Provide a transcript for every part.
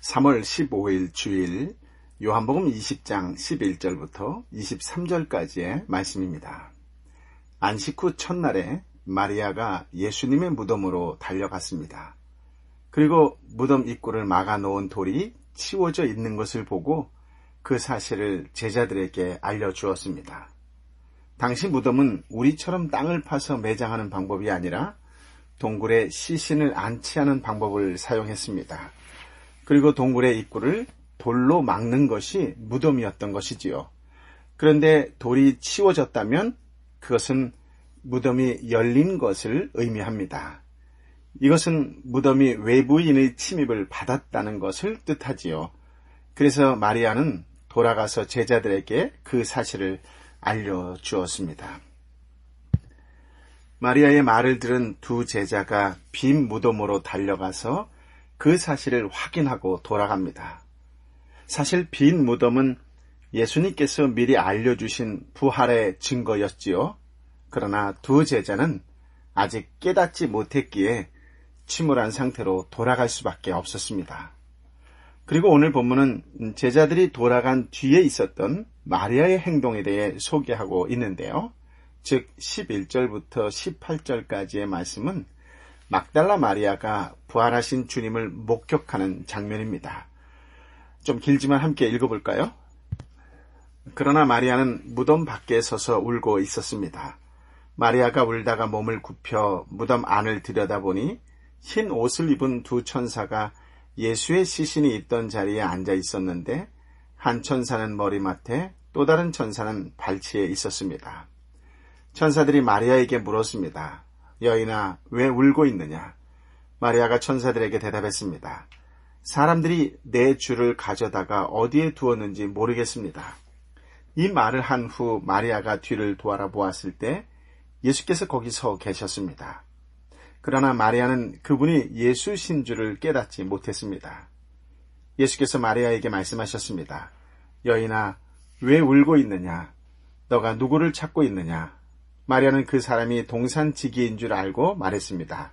3월 15일 주일 요한복음 20장 11절부터 23절까지의 말씀입니다. 안식 후 첫날에 마리아가 예수님의 무덤으로 달려갔습니다. 그리고 무덤 입구를 막아놓은 돌이 치워져 있는 것을 보고 그 사실을 제자들에게 알려주었습니다. 당시 무덤은 우리처럼 땅을 파서 매장하는 방법이 아니라 동굴에 시신을 안치하는 방법을 사용했습니다. 그리고 동굴의 입구를 돌로 막는 것이 무덤이었던 것이지요. 그런데 돌이 치워졌다면 그것은 무덤이 열린 것을 의미합니다. 이것은 무덤이 외부인의 침입을 받았다는 것을 뜻하지요. 그래서 마리아는 돌아가서 제자들에게 그 사실을 알려주었습니다. 마리아의 말을 들은 두 제자가 빈 무덤으로 달려가서 그 사실을 확인하고 돌아갑니다. 사실 빈 무덤은 예수님께서 미리 알려주신 부활의 증거였지요. 그러나 두 제자는 아직 깨닫지 못했기에 침울한 상태로 돌아갈 수밖에 없었습니다. 그리고 오늘 본문은 제자들이 돌아간 뒤에 있었던 마리아의 행동에 대해 소개하고 있는데요. 즉 11절부터 18절까지의 말씀은 막달라 마리아가 부활하신 주님을 목격하는 장면입니다. 좀 길지만 함께 읽어볼까요? 그러나 마리아는 무덤 밖에 서서 울고 있었습니다. 마리아가 울다가 몸을 굽혀 무덤 안을 들여다보니 흰 옷을 입은 두 천사가 예수의 시신이 있던 자리에 앉아 있었는데 한 천사는 머리맡에 또 다른 천사는 발치에 있었습니다. 천사들이 마리아에게 물었습니다. 여인아, 왜 울고 있느냐? 마리아가 천사들에게 대답했습니다. 사람들이 내 주를 가져다가 어디에 두었는지 모르겠습니다. 이 말을 한 후 마리아가 뒤를 돌아보았을 때 예수께서 거기 서 계셨습니다. 그러나 마리아는 그분이 예수신 줄을 깨닫지 못했습니다. 예수께서 마리아에게 말씀하셨습니다. 여인아, 왜 울고 있느냐? 너가 누구를 찾고 있느냐? 마리아는 그 사람이 동산지기인 줄 알고 말했습니다.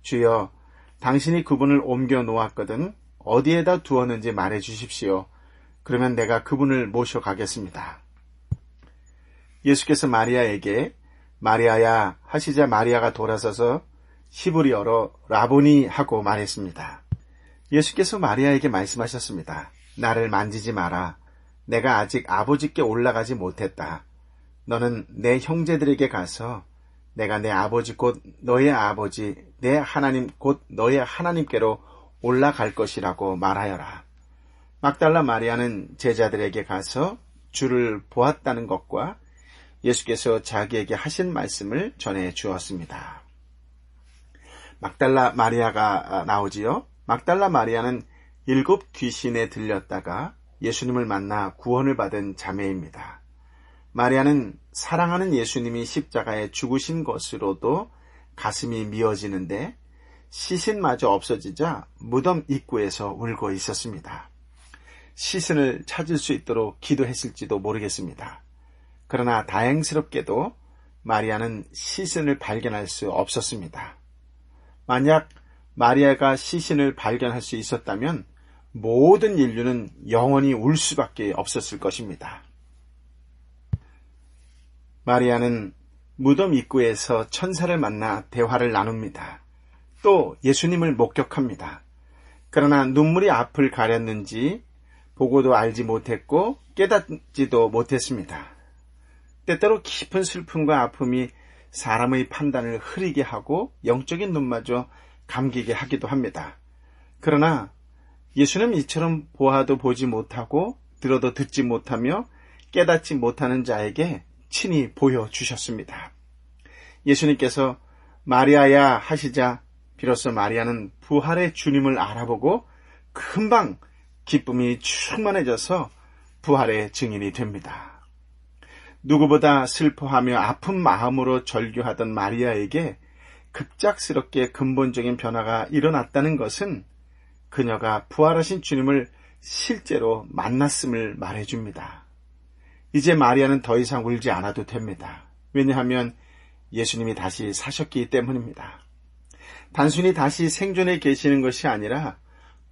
주여, 당신이 그분을 옮겨 놓았거든 어디에다 두었는지 말해 주십시오. 그러면 내가 그분을 모셔가겠습니다. 예수께서 마리아에게 마리아야 하시자 마리아가 돌아서서 히브리어로 라보니 하고 말했습니다. 예수께서 마리아에게 말씀하셨습니다. 나를 만지지 마라. 내가 아직 아버지께 올라가지 못했다. 너는 내 형제들에게 가서 내가 내 아버지 곧 너의 아버지 내 하나님 곧 너의 하나님께로 올라갈 것이라고 말하여라. 막달라 마리아는 제자들에게 가서 주를 보았다는 것과 예수께서 자기에게 하신 말씀을 전해 주었습니다. 막달라 마리아가 나오지요. 막달라 마리아는 7 귀신에 들렸다가 예수님을 만나 구원을 받은 자매입니다. 마리아는 사랑하는 예수님이 십자가에 죽으신 것으로도 가슴이 미어지는데 시신마저 없어지자 무덤 입구에서 울고 있었습니다. 시신을 찾을 수 있도록 기도했을지도 모르겠습니다. 그러나 다행스럽게도 마리아는 시신을 발견할 수 없었습니다. 만약 마리아가 시신을 발견할 수 있었다면 모든 인류는 영원히 울 수밖에 없었을 것입니다. 마리아는 무덤 입구에서 천사를 만나 대화를 나눕니다. 또 예수님을 목격합니다. 그러나 눈물이 앞을 가렸는지 보고도 알지 못했고 깨닫지도 못했습니다. 때때로 깊은 슬픔과 아픔이 사람의 판단을 흐리게 하고 영적인 눈마저 감기게 하기도 합니다. 그러나 예수는 이처럼 보아도 보지 못하고 들어도 듣지 못하며 깨닫지 못하는 자에게 친히 보여주셨습니다. 예수님께서 마리아야 하시자 비로소 마리아는 부활의 주님을 알아보고 금방 기쁨이 충만해져서 부활의 증인이 됩니다. 누구보다 슬퍼하며 아픈 마음으로 절규하던 마리아에게 급작스럽게 근본적인 변화가 일어났다는 것은 그녀가 부활하신 주님을 실제로 만났음을 말해줍니다. 이제 마리아는 더 이상 울지 않아도 됩니다. 왜냐하면 예수님이 다시 사셨기 때문입니다. 단순히 다시 생존해 계시는 것이 아니라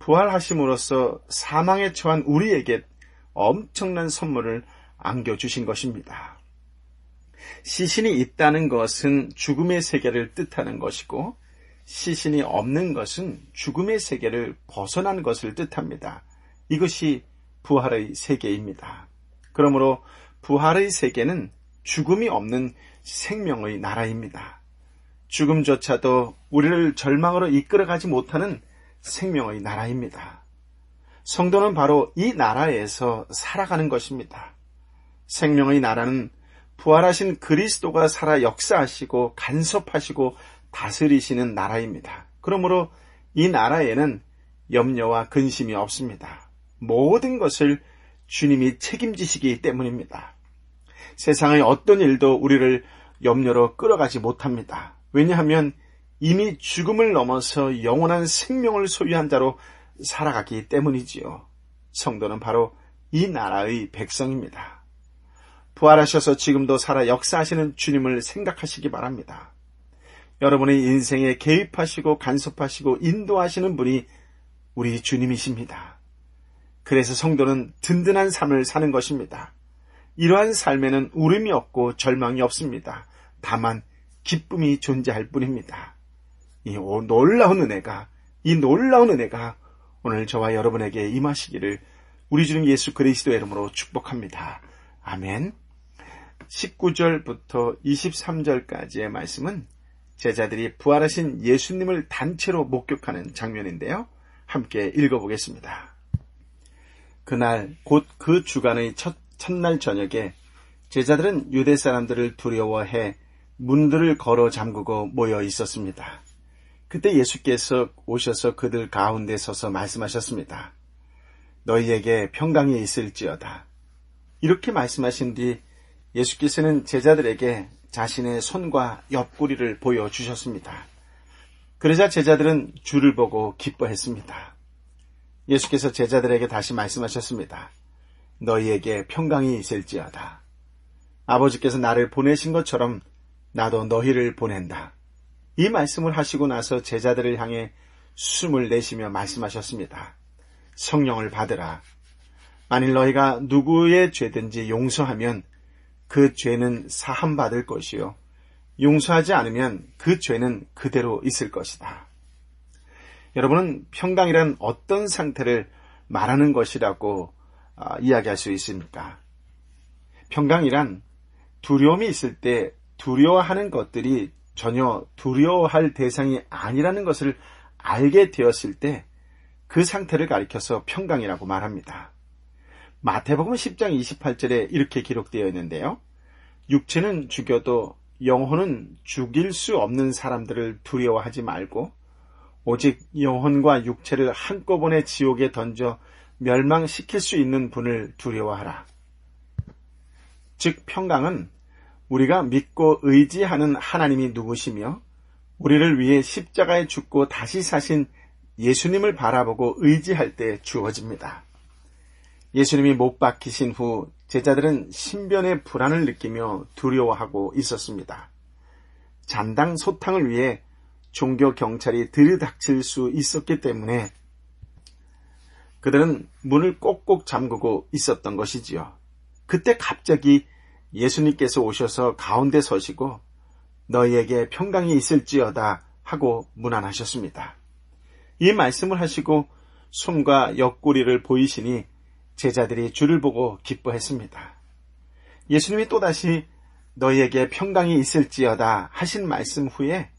부활하심으로써 사망에 처한 우리에게 엄청난 선물을 안겨주신 것입니다. 시신이 있다는 것은 죽음의 세계를 뜻하는 것이고, 시신이 없는 것은 죽음의 세계를 벗어난 것을 뜻합니다. 이것이 부활의 세계입니다. 그러므로 부활의 세계는 죽음이 없는 생명의 나라입니다. 죽음조차도 우리를 절망으로 이끌어가지 못하는 생명의 나라입니다. 성도는 바로 이 나라에서 살아가는 것입니다. 생명의 나라는 부활하신 그리스도가 살아 역사하시고 간섭하시고 다스리시는 나라입니다. 그러므로 이 나라에는 염려와 근심이 없습니다. 모든 것을 주님이 책임지시기 때문입니다. 세상의 어떤 일도 우리를 염려로 끌어가지 못합니다. 왜냐하면 이미 죽음을 넘어서 영원한 생명을 소유한 자로 살아가기 때문이지요. 성도는 바로 이 나라의 백성입니다. 부활하셔서 지금도 살아 역사하시는 주님을 생각하시기 바랍니다. 여러분의 인생에 개입하시고 간섭하시고 인도하시는 분이 우리 주님이십니다. 그래서 성도는 든든한 삶을 사는 것입니다. 이러한 삶에는 울음이 없고 절망이 없습니다. 다만 기쁨이 존재할 뿐입니다. 이 놀라운 은혜가 오늘 저와 여러분에게 임하시기를 우리 주님 예수 그리스도의 이름으로 축복합니다. 아멘. 19절부터 23절까지의 말씀은 제자들이 부활하신 예수님을 단체로 목격하는 장면인데요. 함께 읽어보겠습니다. 그날 곧 그 주간의 첫날 저녁에 제자들은 유대 사람들을 두려워해 문들을 걸어 잠그고 모여 있었습니다. 그때 예수께서 오셔서 그들 가운데 서서 말씀하셨습니다. 너희에게 평강이 있을지어다. 이렇게 말씀하신 뒤 예수께서는 제자들에게 자신의 손과 옆구리를 보여주셨습니다. 그러자 제자들은 주를 보고 기뻐했습니다. 예수께서 제자들에게 다시 말씀하셨습니다. 너희에게 평강이 있을지어다. 아버지께서 나를 보내신 것처럼 나도 너희를 보낸다. 이 말씀을 하시고 나서 제자들을 향해 숨을 내쉬며 말씀하셨습니다. 성령을 받으라. 만일 너희가 누구의 죄든지 용서하면 그 죄는 사함받을 것이요 용서하지 않으면 그 죄는 그대로 있을 것이다. 여러분은 평강이란 어떤 상태를 말하는 것이라고 이야기할 수 있습니까? 평강이란 두려움이 있을 때 두려워하는 것들이 전혀 두려워할 대상이 아니라는 것을 알게 되었을 때 그 상태를 가리켜서 평강이라고 말합니다. 마태복음 10장 28절에 이렇게 기록되어 있는데요. 육체는 죽여도 영혼은 죽일 수 없는 사람들을 두려워하지 말고 오직 영혼과 육체를 한꺼번에 지옥에 던져 멸망시킬 수 있는 분을 두려워하라. 즉 평강은 우리가 믿고 의지하는 하나님이 누구시며 우리를 위해 십자가에 죽고 다시 사신 예수님을 바라보고 의지할 때 주어집니다. 예수님이 못 박히신 후 제자들은 신변의 불안을 느끼며 두려워하고 있었습니다. 잔당 소탕을 위해 종교 경찰이 들이닥칠 수 있었기 때문에 그들은 문을 꼭꼭 잠그고 있었던 것이지요. 그때 갑자기 예수님께서 오셔서 가운데 서시고 너희에게 평강이 있을지어다 하고 문안하셨습니다. 이 말씀을 하시고 손과 옆구리를 보이시니 제자들이 주를 보고 기뻐했습니다. 예수님이 또다시 너희에게 평강이 있을지어다 하신 말씀 후에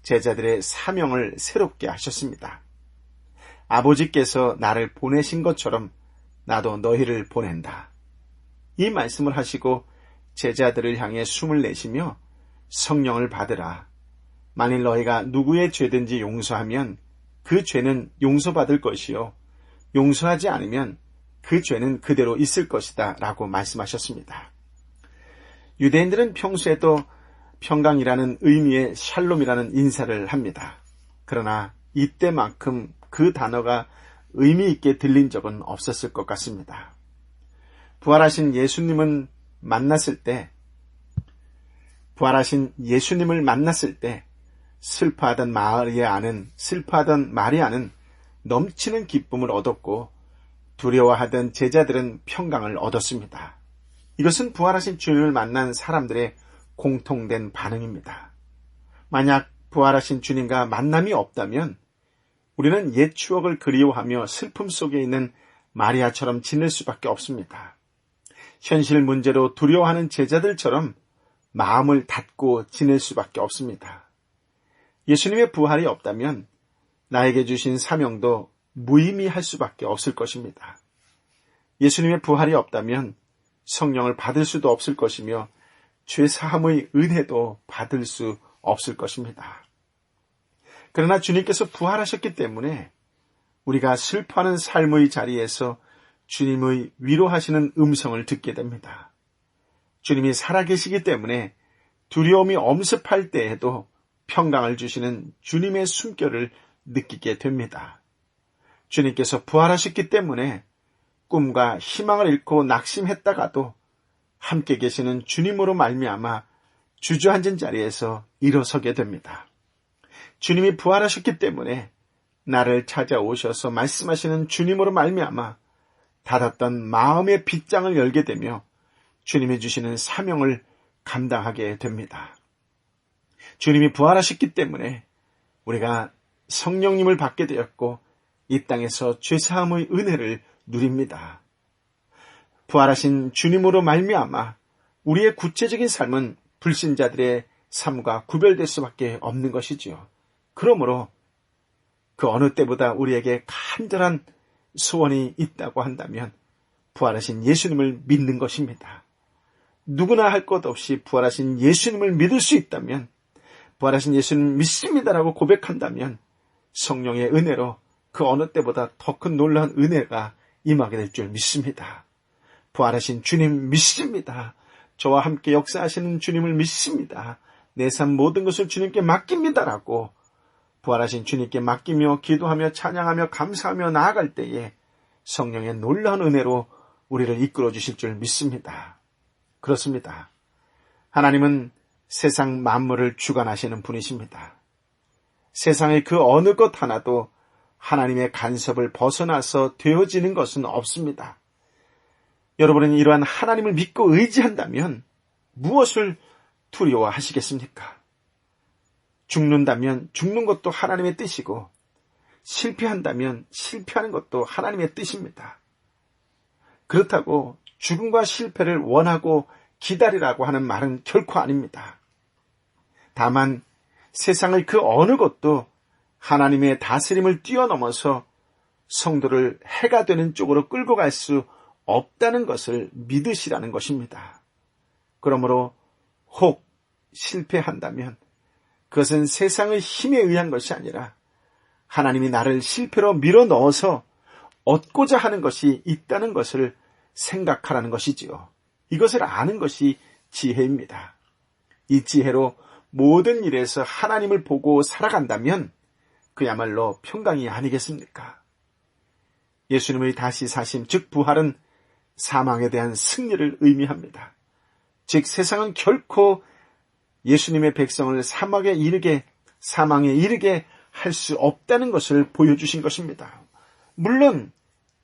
제자들의 사명을 새롭게 하셨습니다. 아버지께서 나를 보내신 것처럼 나도 너희를 보낸다. 이 말씀을 하시고 제자들을 향해 숨을 내쉬며 성령을 받으라. 만일 너희가 누구의 죄든지 용서하면 그 죄는 용서받을 것이요 용서하지 않으면 그 죄는 그대로 있을 것이다 라고 말씀하셨습니다. 유대인들은 평소에도 평강이라는 의미의 샬롬이라는 인사를 합니다. 그러나 이때만큼 그 단어가 의미 있게 들린 적은 없었을 것 같습니다. 부활하신 예수님을 만났을 때 슬퍼하던 마리아는 넘치는 기쁨을 얻었고 두려워하던 제자들은 평강을 얻었습니다. 이것은 부활하신 주님을 만난 사람들의 공통된 반응입니다. 만약 부활하신 주님과 만남이 없다면 우리는 옛 추억을 그리워하며 슬픔 속에 있는 마리아처럼 지낼 수밖에 없습니다. 현실 문제로 두려워하는 제자들처럼 마음을 닫고 지낼 수밖에 없습니다. 예수님의 부활이 없다면 나에게 주신 사명도 무의미할 수밖에 없을 것입니다. 예수님의 부활이 없다면 성령을 받을 수도 없을 것이며 죄사함의 은혜도 받을 수 없을 것입니다. 그러나 주님께서 부활하셨기 때문에 우리가 슬퍼하는 삶의 자리에서 주님의 위로하시는 음성을 듣게 됩니다. 주님이 살아계시기 때문에 두려움이 엄습할 때에도 평강을 주시는 주님의 숨결을 느끼게 됩니다. 주님께서 부활하셨기 때문에 꿈과 희망을 잃고 낙심했다가도 함께 계시는 주님으로 말미암아 주저앉은 자리에서 일어서게 됩니다. 주님이 부활하셨기 때문에 나를 찾아오셔서 말씀하시는 주님으로 말미암아 닫았던 마음의 빗장을 열게 되며 주님이 주시는 사명을 감당하게 됩니다. 주님이 부활하셨기 때문에 우리가 성령님을 받게 되었고 이 땅에서 죄사함의 은혜를 누립니다. 부활하신 주님으로 말미암아 우리의 구체적인 삶은 불신자들의 삶과 구별될 수밖에 없는 것이지요. 그러므로 그 어느 때보다 우리에게 간절한 소원이 있다고 한다면 부활하신 예수님을 믿는 것입니다. 누구나 할 것 없이 부활하신 예수님을 믿을 수 있다면, 부활하신 예수님 믿습니다라고 고백한다면 성령의 은혜로 그 어느 때보다 더 큰 놀라운 은혜가 임하게 될 줄 믿습니다. 부활하신 주님 믿습니다. 저와 함께 역사하시는 주님을 믿습니다. 내 삶 모든 것을 주님께 맡깁니다라고 부활하신 주님께 맡기며 기도하며 찬양하며 감사하며 나아갈 때에 성령의 놀라운 은혜로 우리를 이끌어 주실 줄 믿습니다. 그렇습니다. 하나님은 세상 만물을 주관하시는 분이십니다. 세상의 그 어느 것 하나도 하나님의 간섭을 벗어나서 되어지는 것은 없습니다. 여러분은 이러한 하나님을 믿고 의지한다면 무엇을 두려워하시겠습니까? 죽는다면 죽는 것도 하나님의 뜻이고 실패한다면 실패하는 것도 하나님의 뜻입니다. 그렇다고 죽음과 실패를 원하고 기다리라고 하는 말은 결코 아닙니다. 다만 세상의 그 어느 것도 하나님의 다스림을 뛰어넘어서 성도를 해가 되는 쪽으로 끌고 갈 수 없다는 것을 믿으시라는 것입니다. 그러므로 혹 실패한다면 그것은 세상의 힘에 의한 것이 아니라 하나님이 나를 실패로 밀어넣어서 얻고자 하는 것이 있다는 것을 생각하라는 것이지요. 이것을 아는 것이 지혜입니다. 이 지혜로 모든 일에서 하나님을 보고 살아간다면 그야말로 평강이 아니겠습니까? 예수님의 다시 사심, 즉 부활은 사망에 대한 승리를 의미합니다. 즉 세상은 결코 예수님의 백성을 사망에 이르게 할 수 없다는 것을 보여주신 것입니다. 물론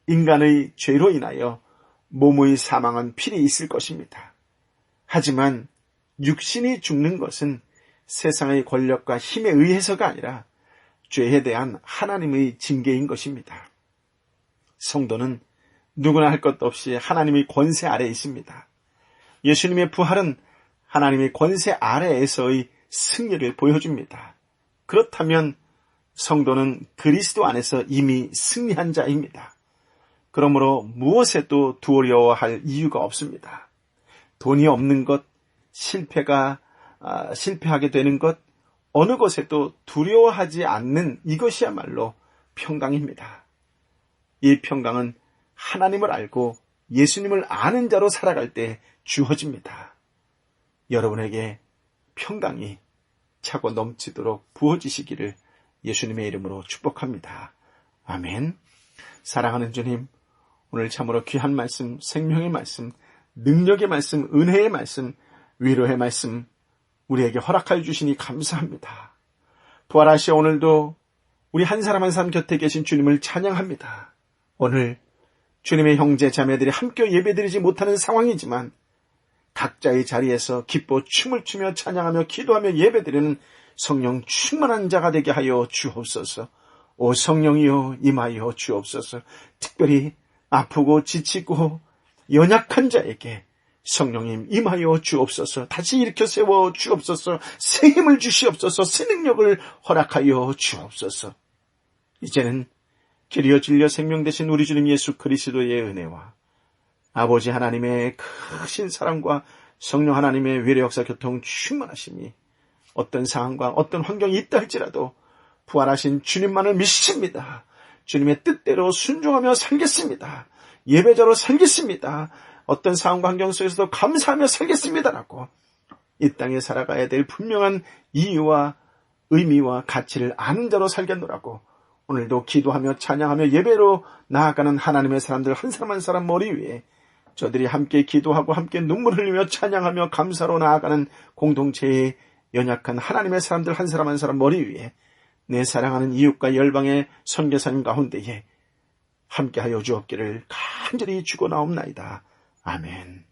인간의 죄로 인하여 몸의 사망은 필히 있을 것입니다. 하지만 육신이 죽는 것은 세상의 권력과 힘에 의해서가 아니라 죄에 대한 하나님의 징계인 것입니다. 성도는 누구나 할 것 없이 하나님의 권세 아래에 있습니다. 예수님의 부활은 하나님의 권세 아래에서의 승리를 보여줍니다. 그렇다면 성도는 그리스도 안에서 이미 승리한 자입니다. 그러므로 무엇에도 두려워할 이유가 없습니다. 돈이 없는 것, 실패하게 되는 것, 어느 것에도 두려워하지 않는 이것이야말로 평강입니다. 이 평강은 하나님을 알고 예수님을 아는 자로 살아갈 때 주어집니다. 여러분에게 평강이 차고 넘치도록 부어지시기를 예수님의 이름으로 축복합니다. 아멘. 사랑하는 주님, 오늘 참으로 귀한 말씀, 생명의 말씀, 능력의 말씀, 은혜의 말씀, 위로의 말씀 우리에게 허락하여 주시니 감사합니다. 부활하시어 오늘도 우리 한 사람 한 사람 곁에 계신 주님을 찬양합니다. 오늘 주님의 형제 자매들이 함께 예배드리지 못하는 상황이지만 각자의 자리에서 기뻐 춤을 추며 찬양하며 기도하며 예배드리는 성령 충만한 자가 되게 하여 주옵소서. 오 성령이여 임하여 주옵소서. 특별히 아프고 지치고 연약한 자에게 성령님 임하여 주옵소서. 다시 일으켜 세워 주옵소서. 새 힘을 주시옵소서. 새 능력을 허락하여 주옵소서. 이제는 길이어 진리여 생명 되신 우리 주님 예수 그리스도의 은혜와 아버지 하나님의 크신 사랑과 성령 하나님의 외래 역사 교통 충만하심이 어떤 상황과 어떤 환경이 있다 할지라도 부활하신 주님만을 믿습니다. 주님의 뜻대로 순종하며 살겠습니다. 예배자로 살겠습니다. 어떤 상황과 환경 속에서도 감사하며 살겠습니다라고 이 땅에 살아가야 될 분명한 이유와 의미와 가치를 아는 자로 살겠노라고 오늘도 기도하며 찬양하며 예배로 나아가는 하나님의 사람들 한 사람 한 사람 머리 위에 저들이 함께 기도하고 함께 눈물 흘리며 찬양하며 감사로 나아가는 공동체의 연약한 하나님의 사람들 한 사람 한 사람 머리 위에 내 사랑하는 이웃과 열방의 선교사님 가운데에 함께하여 주옵기를 간절히 축원하옵나이다. 아멘.